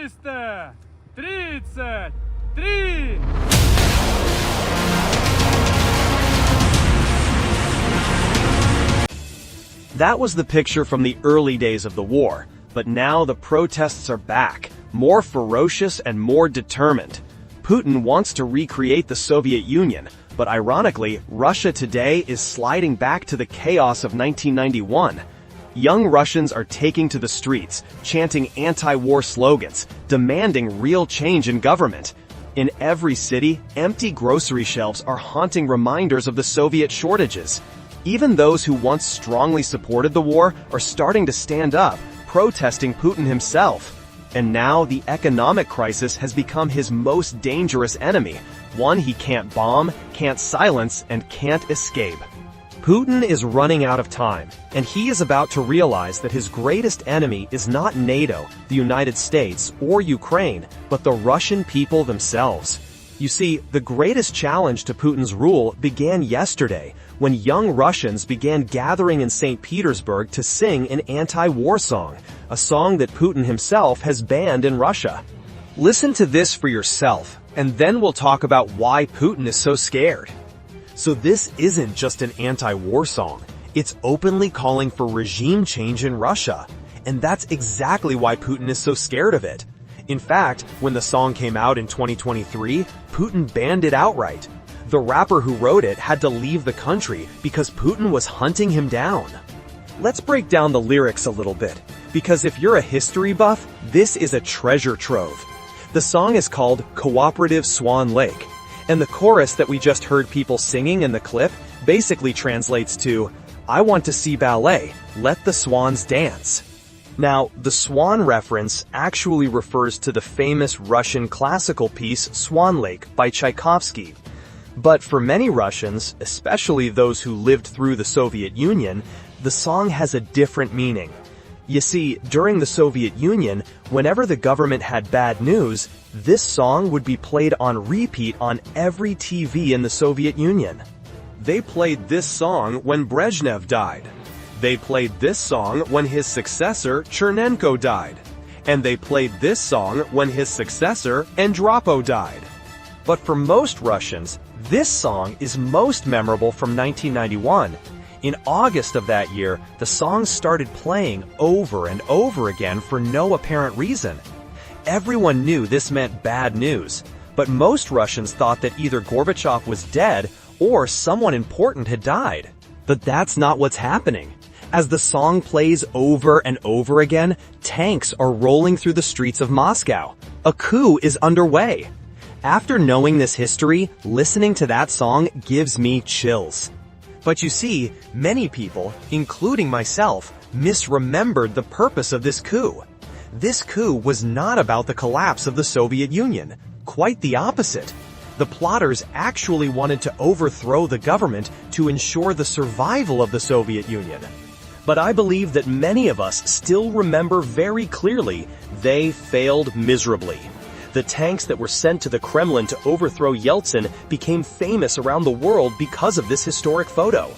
333. That was the picture from the early days of the war, but now the protests are back, more ferocious and more determined. Putin wants to recreate the Soviet Union, but ironically, Russia today is sliding back to the chaos of 1991. Young Russians are taking to the streets, chanting anti-war slogans, demanding real change in government. In every city, empty grocery shelves are haunting reminders of the Soviet shortages. Even those who once strongly supported the war are starting to stand up, protesting Putin himself. And now the economic crisis has become his most dangerous enemy, one he can't bomb, can't silence, and can't escape. Putin is running out of time, and he is about to realize that his greatest enemy is not NATO, the United States, or Ukraine, but the Russian people themselves. You see, the greatest challenge to Putin's rule began yesterday, when young Russians began gathering in St. Petersburg to sing an anti-war song, a song that Putin himself has banned in Russia. Listen to this for yourself, and then we'll talk about why Putin is so scared. So this isn't just an anti-war song, it's openly calling for regime change in Russia, and that's exactly why Putin is so scared of it. In fact, when the song came out in 2023, Putin banned it outright. The rapper who wrote it had to leave the country because Putin was hunting him down. Let's break down the lyrics a little bit, because if you're a history buff, this is a treasure trove. The song is called Cooperative Swan Lake, and the chorus that we just heard people singing in the clip basically translates to, "I want to see ballet, let the swans dance." Now, the swan reference actually refers to the famous Russian classical piece Swan Lake by Tchaikovsky. But for many Russians, especially those who lived through the Soviet Union, the song has a different meaning. You see, during the Soviet Union, whenever the government had bad news, this song would be played on repeat on every TV in the Soviet Union. They played this song when Brezhnev died. They played this song when his successor, Chernenko, died. And they played this song when his successor, Andropov, died. But for most Russians, this song is most memorable from 1991. In August of that year, the song started playing over and over again for no apparent reason. Everyone knew this meant bad news, but most Russians thought that either Gorbachev was dead or someone important had died. But that's not what's happening. As the song plays over and over again, tanks are rolling through the streets of Moscow. A coup is underway. After knowing this history, listening to that song gives me chills. But you see, many people, including myself, misremembered the purpose of this coup. This coup was not about the collapse of the Soviet Union. Quite the opposite. The plotters actually wanted to overthrow the government to ensure the survival of the Soviet Union. But I believe that many of us still remember very clearly they failed miserably. The tanks that were sent to the Kremlin to overthrow Yeltsin became famous around the world because of this historic photo.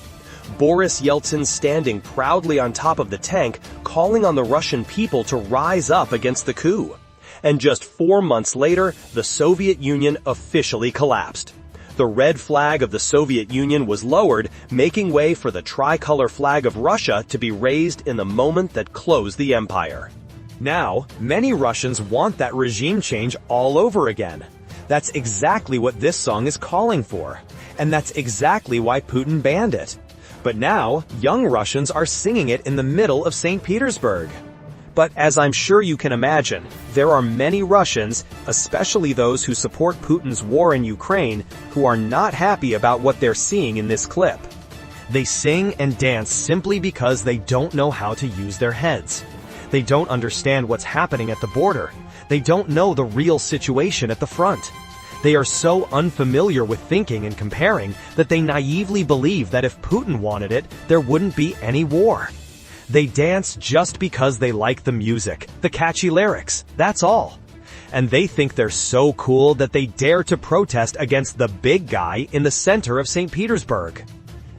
Boris Yeltsin standing proudly on top of the tank, calling on the Russian people to rise up against the coup. And just 4 months later, the Soviet Union officially collapsed. The red flag of the Soviet Union was lowered, making way for the tricolor flag of Russia to be raised in the moment that closed the empire. Now, many Russians want that regime change all over again. That's exactly what this song is calling for. And that's exactly why Putin banned it. But now, young Russians are singing it in the middle of St. Petersburg. But as I'm sure you can imagine, there are many Russians, especially those who support Putin's war in Ukraine, who are not happy about what they're seeing in this clip. They sing and dance simply because they don't know how to use their heads. They don't understand what's happening at the border. They don't know the real situation at the front. They are so unfamiliar with thinking and comparing that they naively believe that if Putin wanted it, there wouldn't be any war. They dance just because they like the music, the catchy lyrics, that's all. And they think they're so cool that they dare to protest against the big guy in the center of St. Petersburg.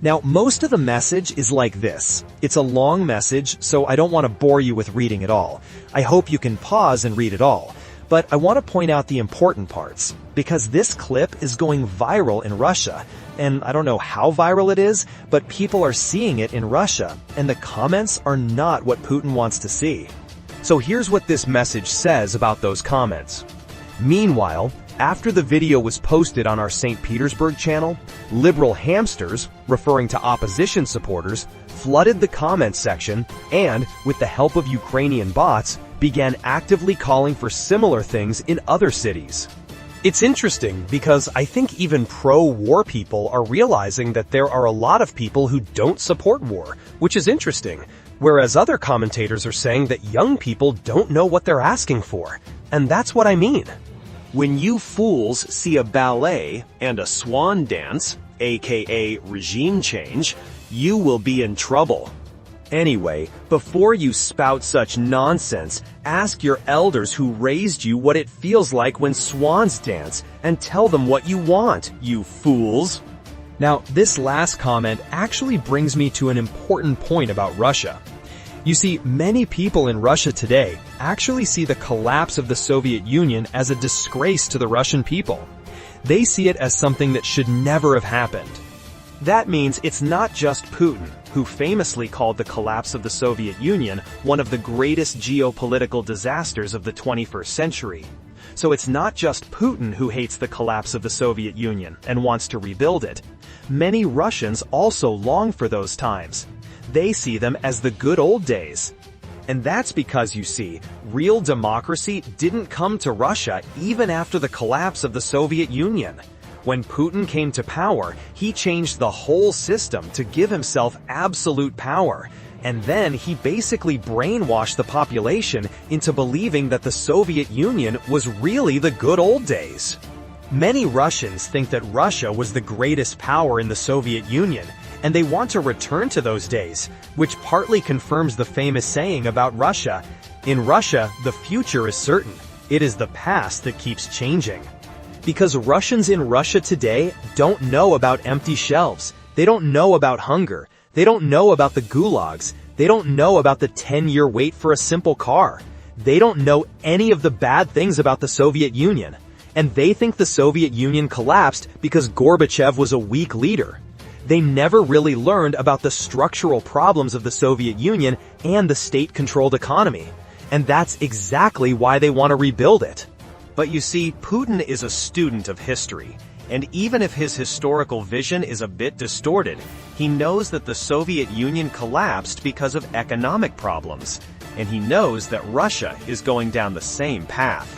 Now, most of the message is like this. It's a long message, so I don't want to bore you with reading it all. I hope you can pause and read it all. But I want to point out the important parts, because this clip is going viral in Russia, and I don't know how viral it is, but people are seeing it in Russia, and the comments are not what Putin wants to see. So here's what this message says about those comments. Meanwhile, after the video was posted on our St. Petersburg channel, liberal hamsters, referring to opposition supporters, flooded the comments section and, with the help of Ukrainian bots, began actively calling for similar things in other cities. It's interesting because I think even pro-war people are realizing that there are a lot of people who don't support war, which is interesting, whereas other commentators are saying that young people don't know what they're asking for. And that's what I mean. When you fools see a ballet and a swan dance, aka regime change, you will be in trouble. Anyway, before you spout such nonsense, ask your elders who raised you what it feels like when swans dance, and tell them what you want, you fools. Now, this last comment actually brings me to an important point about Russia. You see, many people in Russia today actually see the collapse of the Soviet Union as a disgrace to the Russian people. They see it as something that should never have happened. That means it's not just Putin, who famously called the collapse of the Soviet Union one of the greatest geopolitical disasters of the 21st century. So it's not just Putin who hates the collapse of the Soviet Union and wants to rebuild it. Many Russians also long for those times. They see them as the good old days. And that's because, you see, real democracy didn't come to Russia even after the collapse of the Soviet Union. When Putin came to power, he changed the whole system to give himself absolute power. And then he basically brainwashed the population into believing that the Soviet Union was really the good old days. Many Russians think that Russia was the greatest power in the Soviet Union, and they want to return to those days, which partly confirms the famous saying about Russia, "In Russia, the future is certain. It is the past that keeps changing." Because Russians in Russia today don't know about empty shelves. They don't know about hunger. They don't know about the gulags. They don't know about the 10-year wait for a simple car. They don't know any of the bad things about the Soviet Union. And they think the Soviet Union collapsed because Gorbachev was a weak leader. They never really learned about the structural problems of the Soviet Union and the state-controlled economy. And that's exactly why they want to rebuild it. But you see, Putin is a student of history. And even if his historical vision is a bit distorted, he knows that the Soviet Union collapsed because of economic problems. And he knows that Russia is going down the same path.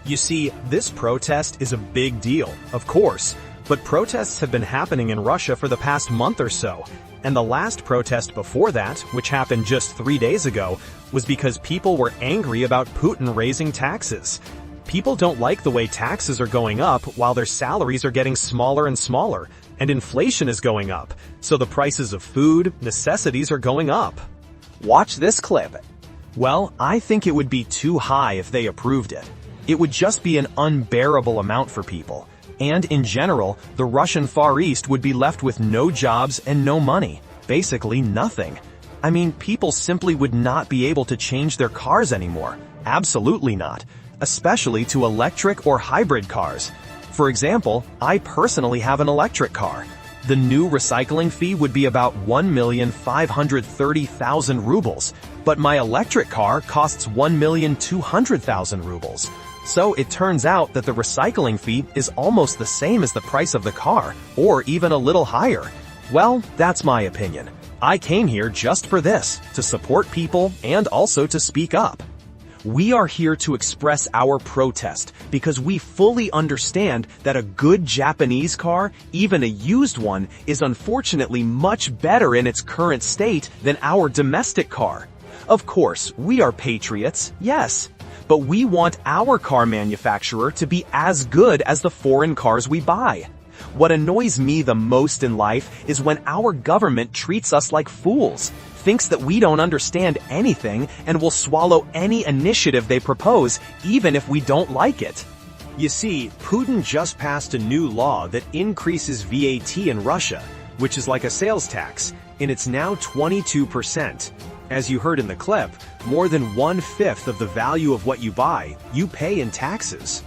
You see, this protest is a big deal, of course. But protests have been happening in Russia for the past month or so, and the last protest before that, which happened just 3 days ago, was because people were angry about Putin raising taxes. People don't like the way taxes are going up while their salaries are getting smaller and smaller, and inflation is going up, so the prices of food, necessities are going up. Watch this clip. Well, I think it would be too high if they approved it. It would just be an unbearable amount for people. And in general, the Russian Far East would be left with no jobs and no money. Basically nothing. I mean, people simply would not be able to change their cars anymore. Absolutely not. Especially to electric or hybrid cars. For example, I personally have an electric car. The new recycling fee would be about 1,530,000 rubles, but my electric car costs 1,200,000 rubles. So it turns out that the recycling fee is almost the same as the price of the car, or even a little higher. Well, that's my opinion. I came here just for this, to support people and also to speak up. We are here to express our protest because we fully understand that a good Japanese car, even a used one, is unfortunately much better in its current state than our domestic car. Of course, we are patriots, yes. But we want our car manufacturer to be as good as the foreign cars we buy. What annoys me the most in life is when our government treats us like fools, thinks that we don't understand anything, and will swallow any initiative they propose, even if we don't like it. You see, Putin just passed a new law that increases VAT in Russia, which is like a sales tax, and it's now 22%. As you heard in the clip, more than 1/5 of the value of what you buy, you pay in taxes.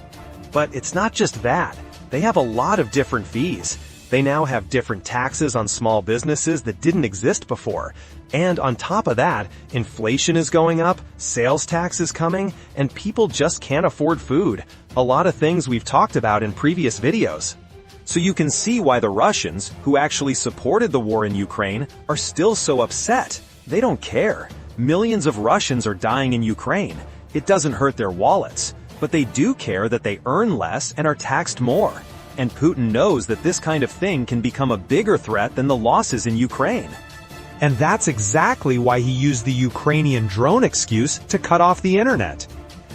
But it's not just that. They have a lot of different fees. They now have different taxes on small businesses that didn't exist before. And on top of that, inflation is going up, sales tax is coming, and people just can't afford food. A lot of things we've talked about in previous videos. So you can see why the Russians, who actually supported the war in Ukraine, are still so upset. They don't care. Millions of Russians are dying in Ukraine. It doesn't hurt their wallets. But they do care that they earn less and are taxed more. And Putin knows that this kind of thing can become a bigger threat than the losses in Ukraine. And that's exactly why he used the Ukrainian drone excuse to cut off the internet.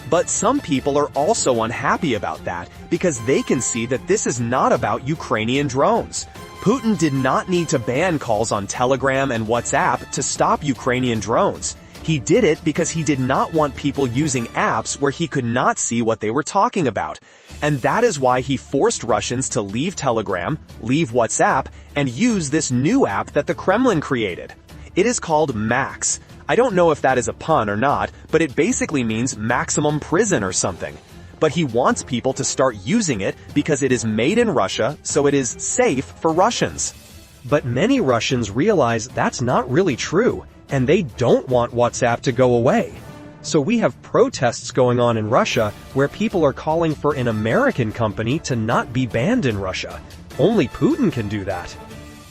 But some people are also unhappy about that because they can see that this is not about Ukrainian drones. Putin did not need to ban calls on Telegram and WhatsApp to stop Ukrainian drones. He did it because he did not want people using apps where he could not see what they were talking about. And that is why he forced Russians to leave Telegram, leave WhatsApp, and use this new app that the Kremlin created. It is called Max. I don't know if that is a pun or not, but it basically means maximum prison or something. But he wants people to start using it because it is made in Russia, so it is safe for Russians. But many Russians realize that's not really true, and they don't want WhatsApp to go away. So we have protests going on in Russia where people are calling for an American company to not be banned in Russia. Only Putin can do that.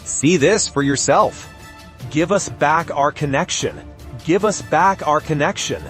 See this for yourself. Give us back our connection. Give us back our connection.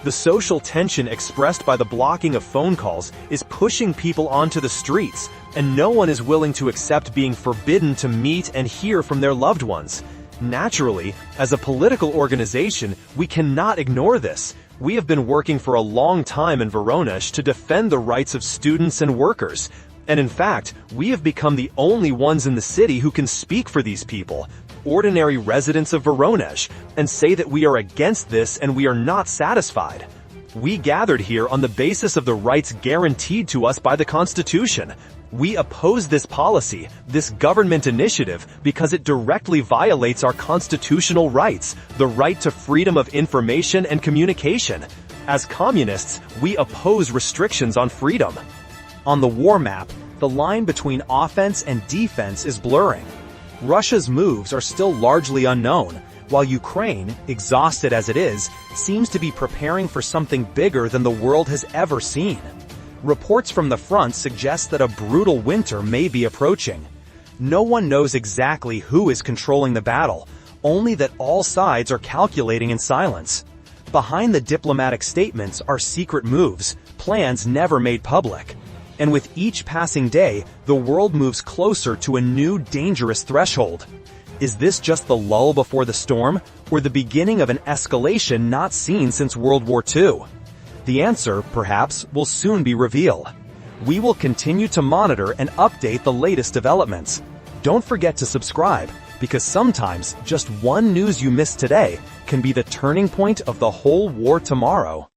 The social tension expressed by the blocking of phone calls is pushing people onto the streets, and no one is willing to accept being forbidden to meet and hear from their loved ones. Naturally, as a political organization, we cannot ignore this. We have been working for a long time in Voronezh to defend the rights of students and workers. And in fact, we have become the only ones in the city who can speak for these people, ordinary residents of Voronezh, and say that we are against this and we are not satisfied. We gathered here on the basis of the rights guaranteed to us by the Constitution. We oppose this policy, this government initiative, because it directly violates our constitutional rights, the right to freedom of information and communication. As communists, we oppose restrictions on freedom. On the war map, the line between offense and defense is blurring. Russia's moves are still largely unknown, while Ukraine, exhausted as it is, seems to be preparing for something bigger than the world has ever seen. Reports from the front suggest that a brutal winter may be approaching. No one knows exactly who is controlling the battle, only that all sides are calculating in silence. Behind the diplomatic statements are secret moves, plans never made public. And with each passing day, the world moves closer to a new dangerous threshold. Is this just the lull before the storm, or the beginning of an escalation not seen since World War II? The answer, perhaps, will soon be revealed. We will continue to monitor and update the latest developments. Don't forget to subscribe, because sometimes just one news you miss today can be the turning point of the whole war tomorrow.